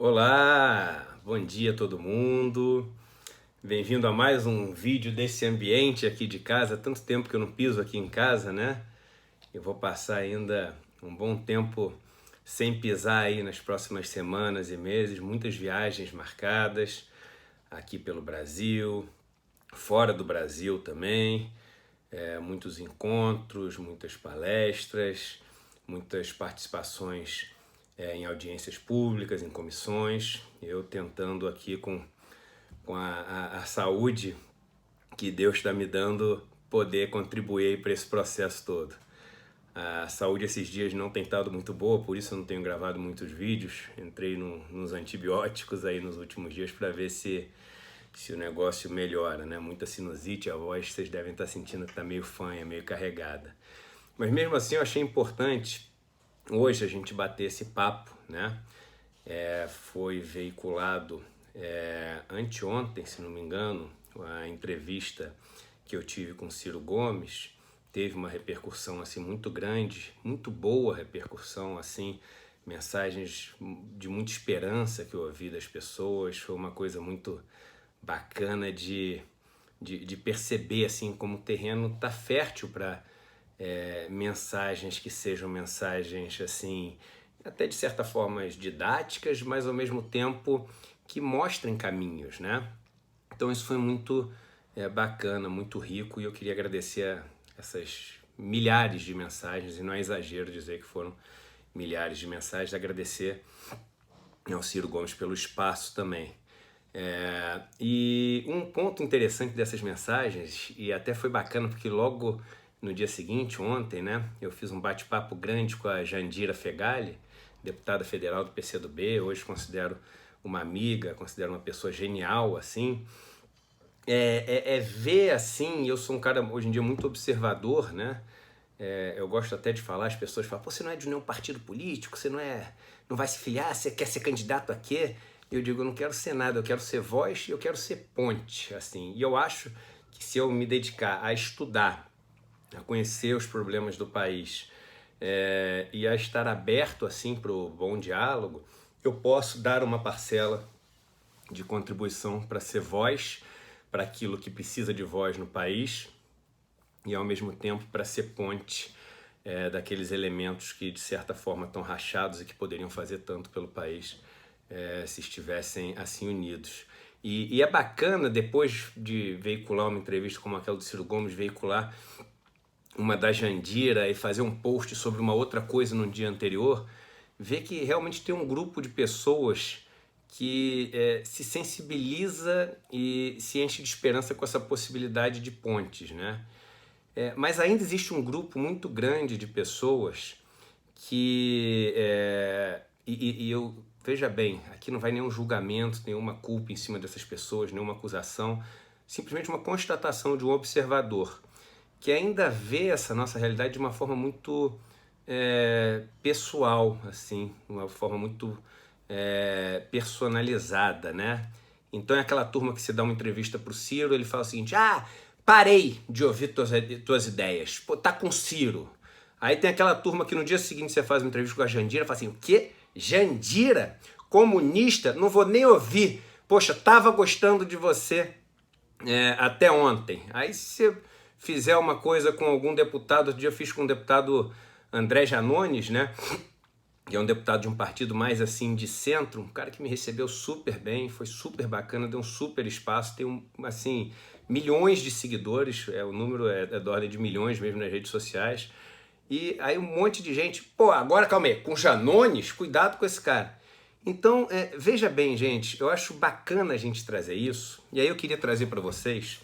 Olá, bom dia a todo mundo. Bem-vindo a mais um vídeo desse ambiente aqui de casa. Há tanto tempo que eu não piso aqui em casa, né? Eu vou passar ainda um bom tempo sem pisar aí nas próximas semanas e meses. Muitas viagens marcadas aqui pelo Brasil, fora do Brasil também. Muitos encontros, muitas palestras, muitas participações em audiências públicas, em comissões. Eu tentando aqui com a saúde que Deus está me dando, poder contribuir para esse processo todo. A saúde esses dias não tem estado muito boa, por isso eu não tenho gravado muitos vídeos. Entrei nos antibióticos aí nos últimos dias para ver se o negócio melhora, né? Muita sinusite, a voz vocês devem estar sentindo que está meio fanha, meio carregada. Mas mesmo assim eu achei importante hoje a gente bater esse papo, né? Foi veiculado anteontem, se não me engano, a entrevista que eu tive com Ciro Gomes teve uma repercussão assim muito grande, muito boa repercussão, assim, mensagens de muita esperança que eu ouvi das pessoas. Foi uma coisa muito bacana de perceber assim como o terreno está fértil para mensagens que sejam mensagens assim, até de certa forma didáticas, mas ao mesmo tempo que mostrem caminhos, né? Então isso foi muito bacana, muito rico, e eu queria agradecer a essas milhares de mensagens, e não é exagero dizer que foram milhares de mensagens, agradecer ao Ciro Gomes pelo espaço também. E um ponto interessante dessas mensagens, e até foi bacana porque logo no dia seguinte, ontem, né, eu fiz um bate-papo grande com a Jandira Fegali, deputada federal do PCdoB, hoje considero uma amiga, considero uma pessoa genial, assim. Ver assim, eu sou um cara hoje em dia muito observador, né? Eu gosto até de falar, as pessoas falam, pô, você não é de nenhum partido político, você não vai se filiar, você quer ser candidato a quê? Eu digo, eu não quero ser nada, eu quero ser voz e eu quero ser ponte, assim. E eu acho que se eu me dedicar a estudar, a conhecer os problemas do país e a estar aberto, assim, para o bom diálogo, eu posso dar uma parcela de contribuição para ser voz para aquilo que precisa de voz no país e, ao mesmo tempo, para ser ponte daqueles elementos que, de certa forma, estão rachados e que poderiam fazer tanto pelo país se estivessem assim unidos. E é bacana, depois de veicular uma entrevista como aquela do Ciro Gomes, veicular uma da Jandira e fazer um post sobre uma outra coisa no dia anterior, ver que realmente tem um grupo de pessoas que se sensibiliza e se enche de esperança com essa possibilidade de pontes, né? Mas ainda existe um grupo muito grande de pessoas que... e eu, veja bem, aqui não vai nenhum julgamento, nenhuma culpa em cima dessas pessoas, nenhuma acusação, simplesmente uma constatação de um observador que ainda vê essa nossa realidade de uma forma muito pessoal, assim, uma forma muito personalizada, né? Então é aquela turma que você dá uma entrevista pro Ciro, ele fala o seguinte, parei de ouvir tuas ideias, pô, tá com Ciro. Aí tem aquela turma que no dia seguinte você faz uma entrevista com a Jandira, fala assim, o quê? Jandira? Comunista? Não vou nem ouvir. Poxa, tava gostando de você até ontem. Aí se você fizer uma coisa com algum deputado, outro dia eu fiz com o deputado André Janones, né? Que é um deputado de um partido mais assim de centro, um cara que me recebeu super bem, foi super bacana, deu um super espaço, tem assim, milhões de seguidores, o número é da ordem de milhões mesmo nas redes sociais. E aí um monte de gente, pô, agora calma aí, com Janones, cuidado com esse cara. Então, veja bem, gente, eu acho bacana a gente trazer isso, e aí eu queria trazer para vocês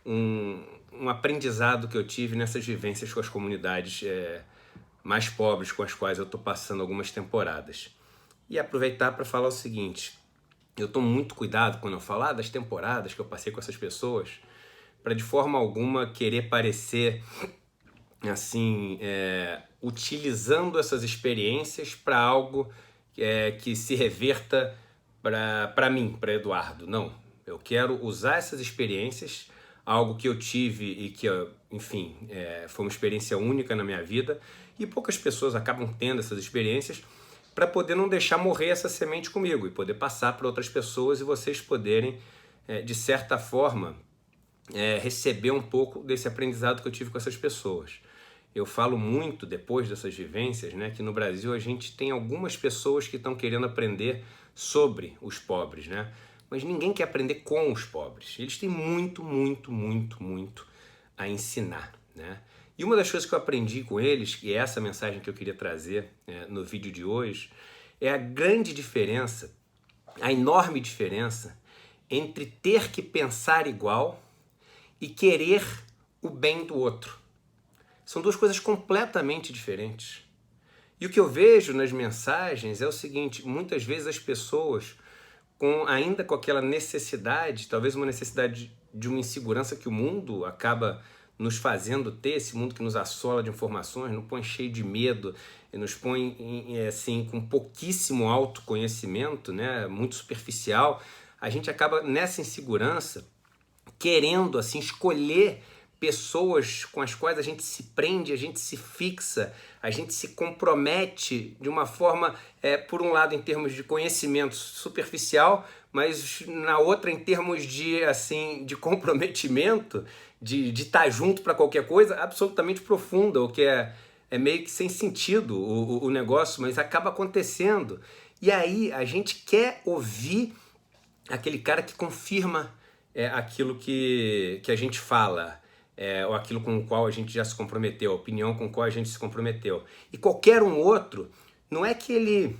um aprendizado que eu tive nessas vivências com as comunidades mais pobres com as quais eu estou passando algumas temporadas. E aproveitar para falar o seguinte, eu tomo muito cuidado quando eu falar das temporadas que eu passei com essas pessoas, para de forma alguma querer parecer assim, utilizando essas experiências para algo que se reverta para mim, para Eduardo. Não, eu quero usar essas experiências, algo que eu tive e que, enfim, foi uma experiência única na minha vida, e poucas pessoas acabam tendo essas experiências, para poder não deixar morrer essa semente comigo e poder passar para outras pessoas e vocês poderem, de certa forma, receber um pouco desse aprendizado que eu tive com essas pessoas. Eu falo muito, depois dessas vivências, né, que no Brasil a gente tem algumas pessoas que estão querendo aprender sobre os pobres, né? Mas ninguém quer aprender com os pobres. Eles têm muito, muito, muito, muito a ensinar, né? E uma das coisas que eu aprendi com eles, e é essa mensagem que eu queria trazer no vídeo de hoje, é a grande diferença, a enorme diferença entre ter que pensar igual e querer o bem do outro. São duas coisas completamente diferentes. E o que eu vejo nas mensagens é o seguinte, muitas vezes as pessoas, ainda com aquela necessidade, talvez uma necessidade de uma insegurança que o mundo acaba nos fazendo ter, esse mundo que nos assola de informações, nos põe cheio de medo, nos põe assim, com pouquíssimo autoconhecimento, né, muito superficial, a gente acaba nessa insegurança querendo assim, escolher pessoas com as quais a gente se prende, a gente se fixa, a gente se compromete de uma forma, por um lado, em termos de conhecimento superficial, mas na outra, em termos de, assim, de comprometimento, de estar junto para qualquer coisa, absolutamente profunda, o que é meio que sem sentido o negócio, mas acaba acontecendo. E aí a gente quer ouvir aquele cara que confirma aquilo que a gente fala, ou aquilo com o qual a gente já se comprometeu, a opinião com a qual a gente se comprometeu. E qualquer um outro, não é que ele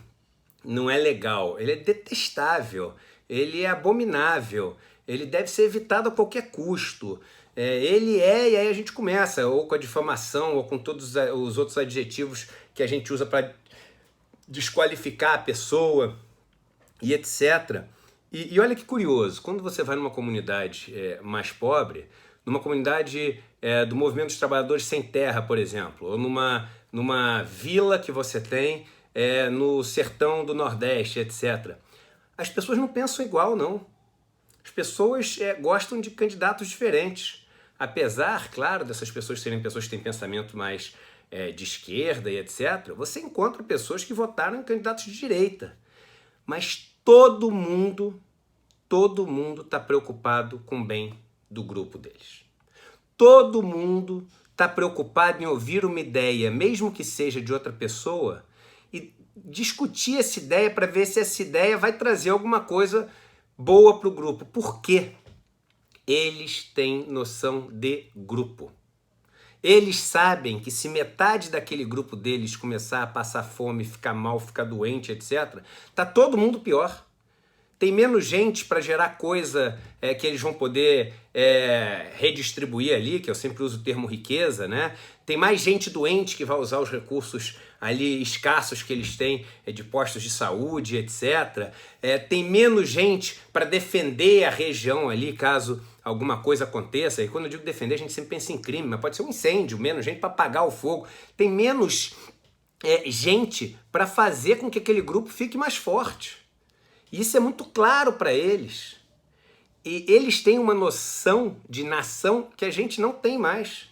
não é legal, ele é detestável, ele é abominável, ele deve ser evitado a qualquer custo. E aí a gente começa, ou com a difamação, ou com todos os outros adjetivos que a gente usa para desqualificar a pessoa, e etc. E olha que curioso, quando você vai numa comunidade mais pobre, numa comunidade do movimento dos trabalhadores sem terra, por exemplo, ou numa vila que você tem no sertão do Nordeste, etc. As pessoas não pensam igual, não. As pessoas gostam de candidatos diferentes. Apesar, claro, dessas pessoas serem pessoas que têm pensamento mais de esquerda e etc., você encontra pessoas que votaram em candidatos de direita. Mas todo mundo está preocupado com o bem do grupo deles. Todo mundo está preocupado em ouvir uma ideia, mesmo que seja de outra pessoa, e discutir essa ideia para ver se essa ideia vai trazer alguma coisa boa para o grupo. Por quê? Eles têm noção de grupo. Eles sabem que se metade daquele grupo deles começar a passar fome, ficar mal, ficar doente, etc., tá todo mundo pior. Tem menos gente para gerar coisa que eles vão poder redistribuir ali, que eu sempre uso o termo riqueza, né? Tem mais gente doente que vai usar os recursos ali escassos que eles têm de postos de saúde, etc. Tem menos gente para defender a região ali, caso alguma coisa aconteça. E quando eu digo defender, a gente sempre pensa em crime, mas pode ser um incêndio, menos gente para apagar o fogo. Tem menos gente para fazer com que aquele grupo fique mais forte. E isso é muito claro para eles. E eles têm uma noção de nação que a gente não tem mais.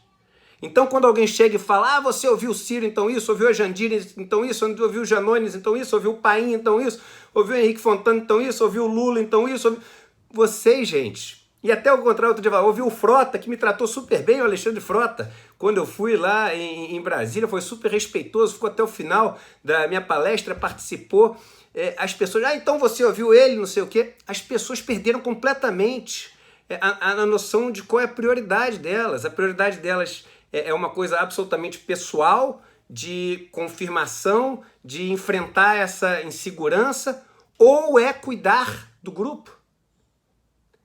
Então, quando alguém chega e fala, você ouviu o Ciro, então isso, ouviu a Jandira, então isso, ouviu o Janones, então isso, ouviu o Paim, então isso, ouviu o Henrique Fontana, então isso, ouviu o Lula, então isso, ouviu... Vocês, gente, e até o contrário, outro dia, ouviu o Frota, que me tratou super bem, o Alexandre Frota, quando eu fui lá em Brasília, foi super respeitoso, ficou até o final da minha palestra, participou. As pessoas, então você ouviu ele, não sei o quê. As pessoas perderam completamente a noção de qual é a prioridade delas. A prioridade delas é uma coisa absolutamente pessoal, de confirmação, de enfrentar essa insegurança, ou é cuidar do grupo.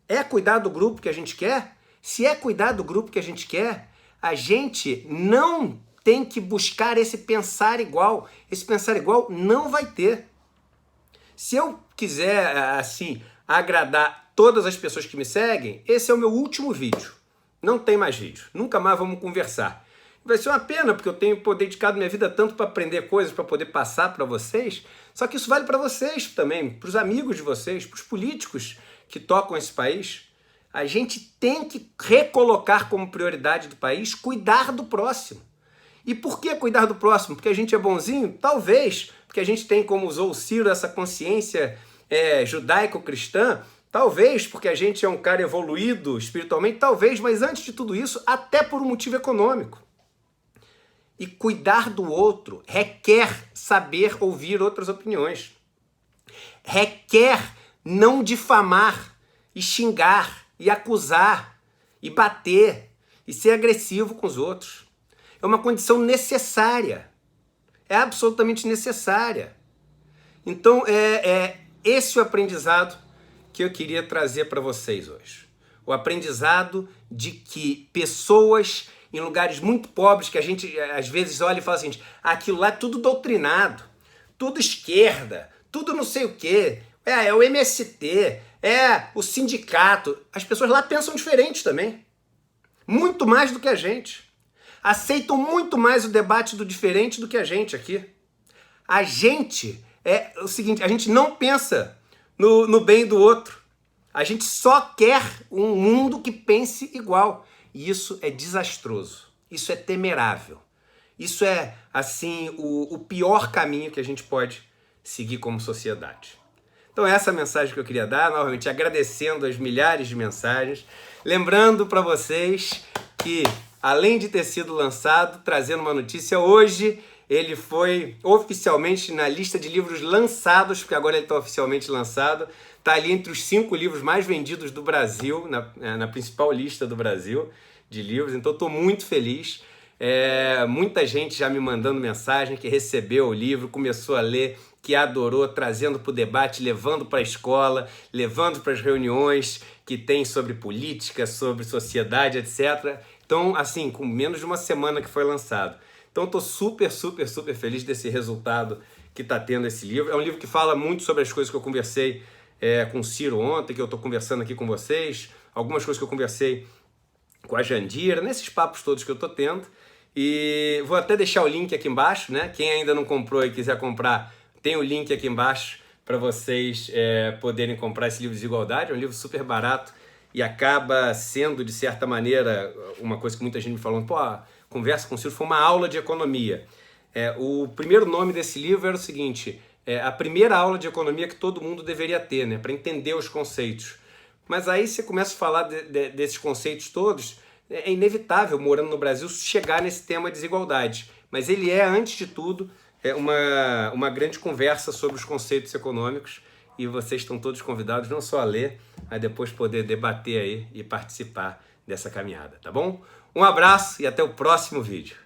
É cuidar do grupo que a gente quer? Se é cuidar do grupo que a gente quer, a gente não tem que buscar esse pensar igual. Esse pensar igual não vai ter. Se eu quiser, assim, agradar todas as pessoas que me seguem, esse é o meu último vídeo. Não tem mais vídeo. Nunca mais vamos conversar. Vai ser uma pena, porque eu tenho dedicado minha vida tanto para aprender coisas, para poder passar para vocês. Só que isso vale para vocês também, para os amigos de vocês, para os políticos que tocam esse país. A gente tem que recolocar como prioridade do país cuidar do próximo. E por que cuidar do próximo? Porque a gente é bonzinho? Talvez, porque a gente tem, como usou o Ciro, essa consciência judaico-cristã, talvez porque a gente é um cara evoluído espiritualmente, talvez, mas antes de tudo isso, até por um motivo econômico. E cuidar do outro requer saber ouvir outras opiniões. Requer não difamar e xingar e acusar e bater e ser agressivo com os outros. É uma condição necessária. É absolutamente necessária. Então, esse o aprendizado que eu queria trazer para vocês hoje. O aprendizado de que pessoas em lugares muito pobres, que a gente às vezes olha e fala assim, aquilo lá é tudo doutrinado, tudo esquerda, tudo não sei o quê, é o MST, é o sindicato. As pessoas lá pensam diferente também. Muito mais do que a gente. Aceitam muito mais o debate do diferente do que a gente aqui. A gente é o seguinte, a gente não pensa no bem do outro. A gente só quer um mundo que pense igual. E isso é desastroso. Isso é temerável. Isso é, assim, o pior caminho que a gente pode seguir como sociedade. Então essa é a mensagem que eu queria dar, novamente agradecendo as milhares de mensagens. Lembrando para vocês que, além de ter sido lançado, trazendo uma notícia, hoje ele foi oficialmente na lista de livros lançados, porque agora ele está oficialmente lançado. Está ali entre os 5 livros mais vendidos do Brasil, na principal lista do Brasil de livros. Então estou muito feliz. Muita gente já me mandando mensagem que recebeu o livro, começou a ler, que adorou, trazendo para o debate, levando para a escola, levando para as reuniões que tem sobre política, sobre sociedade, etc. Então, assim, com menos de uma semana que foi lançado. Então, estou super feliz desse resultado que está tendo esse livro. É um livro que fala muito sobre as coisas que eu conversei com o Ciro ontem, que eu estou conversando aqui com vocês, algumas coisas que eu conversei com a Jandira, nesses papos todos que eu estou tendo. E vou até deixar o link aqui embaixo, né? Quem ainda não comprou e quiser comprar, tem o link aqui embaixo para vocês poderem comprar esse livro Desigualdade. É um livro super barato e acaba sendo, de certa maneira, uma coisa que muita gente me falou, a conversa com o Ciro foi uma aula de economia. O primeiro nome desse livro era o seguinte, a primeira aula de economia que todo mundo deveria ter, né? Para entender os conceitos. Mas aí você começa a falar desses conceitos todos, é inevitável, morando no Brasil, chegar nesse tema desigualdade. Mas ele antes de tudo, uma grande conversa sobre os conceitos econômicos, e vocês estão todos convidados não só a ler, mas depois poder debater aí e participar dessa caminhada, tá bom? Um abraço e até o próximo vídeo.